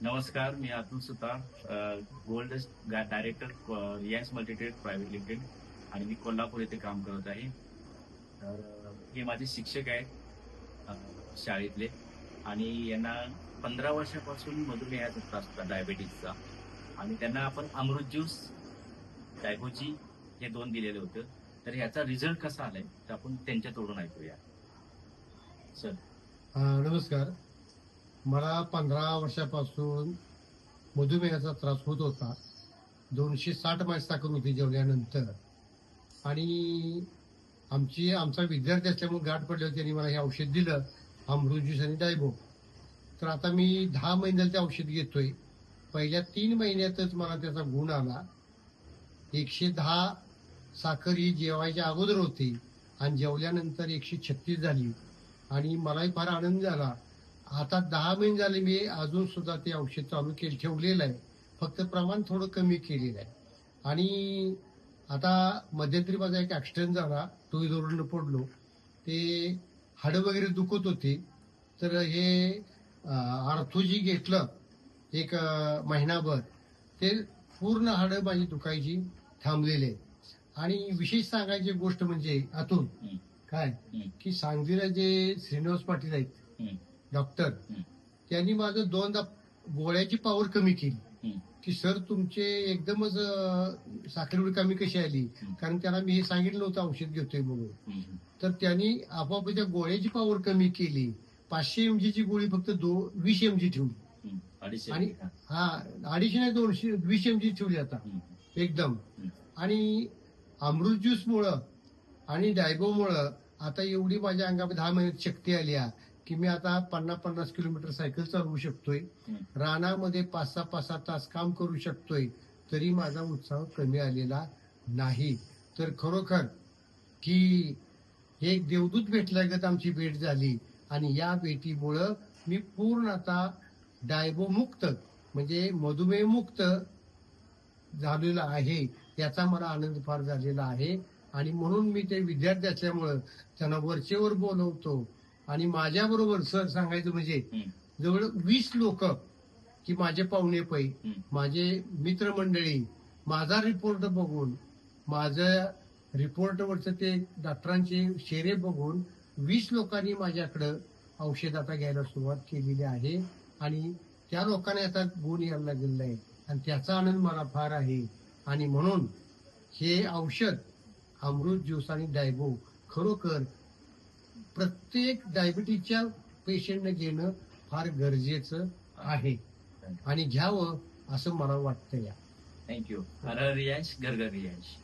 नमस्कार, मी Atul Sutar, gold director Reliance multitrade private limited आणि मी कोल्हापूर येथे काम करत आहे. तर हे माझे शिक्षक आहेत शाळेतले आणि यांना 15 वर्षापासून मधुमेहाचा त्रास होता, डायबेटिसचा. आणि त्यांना आपण अमृत ज्यूस, डायबोजी हे 2 दिलेलं होतं. तर ह्याचा रिझल्ट कसा आलाय तर आपण त्यांच्या तोडून ऐकूया. सर. नमस्कार. मला 15 वर्षापासून मधुमेहाचा त्रास होत होता. 260 माझी साखर होती जेवल्यानंतर. आणि आमचा विद्यार्थी असल्यामुळे गाठ पडल्यावर त्यांनी मला हे औषध दिलं, अमृत ज्यूस आणि डायबो. तर आता मी 10 महिन्याला ते औषध घेतोय. पहिल्या 3 महिन्यातच मला त्याचा गुण आला. 110 साखर ही जेवायच्या अगोदर होती आणि जेवल्यानंतर 136 झाली आणि मलाही फार आनंद झाला. आता 10 महिने झाले मी अजून सुद्धा ते औषध चालू ठेवलेलं आहे. फक्त प्रमाण थोडं कमी केलेलं आहे. आणि आता मध्यंतरी माझा एक ऍक्सिडेंट झाला, टू व्हीलरवरून पडलो. ते हाडं वगैरे दुखत होती. तर हे आर्थोजी घेतलं एक महिनाभर, ते पूर्ण हाडं माझी दुखायची थांबलेले. आणि विशेष सांगायची गोष्ट म्हणजे अतुल काय की सांगलीला जे श्रीनिवास पाटील आहेत डॉक्टर, त्यांनी माझं 2दा गोळ्याची पावर कमी केली की सर तुमचे एकदमच साखर कमी कशी आली, कारण त्यांना मी हे सांगितलं नव्हतं औषध घेतोय म्हणून. तर त्यांनी आपोआप त्या गोळ्याची पावर कमी केली. 500 mg ची गोळी फक्त 20 mg ठेवली. आणि 250 नाही 20 mg ठेवली आता एकदम. आणि अमृत ज्यूस मुळे आणि डायबोमुळं आता एवढी माझ्या अंगामध्ये 10 महिन्यात शक्ती आली आहे की मी आता 50-50 किलोमीटर सायकल चालवू शकतोय. रानामध्ये 5-6 तास काम करू शकतोय. तरी माझा उत्साह कमी आलेला नाही. तर खरोखर की एक देवदूत भेटल्यागत आमची भेट झाली. आणि या भेटीमुळं मी पूर्ण आता डायबो मुक्त म्हणजे मधुमेह मुक्त झालेला आहे. याचा मला आनंद फार झालेला आहे. आणि म्हणून मी ते विद्यार्थी असल्यामुळं त्यांना वरचेवर बोलवतो. आणि माझ्याबरोबर सर सांगायचं म्हणजे जवळ 20 लोक की माझे पाहुणे पै, माझे मित्रमंडळी माझा रिपोर्ट बघून, माझ्या रिपोर्टवरचं ते डॉक्टरांचे शेरे बघून 20 लोकांनी माझ्याकडं औषध आता घ्यायला सुरुवात केलेली आहे. आणि त्या लोकांना आता गुण यायला लागलेला आहे आणि त्याचा आनंद मला फार आहे. आणि म्हणून हे औषध अमृत ज्यूस आणि डायबो खरोखर प्रत्येक डायबिटीसच्या पेशंटने घेणं फार गरजेचं आहे आणि घ्यावं असं मला वाटतं. थँक्यू. हर रियांश, घर घर रियांश.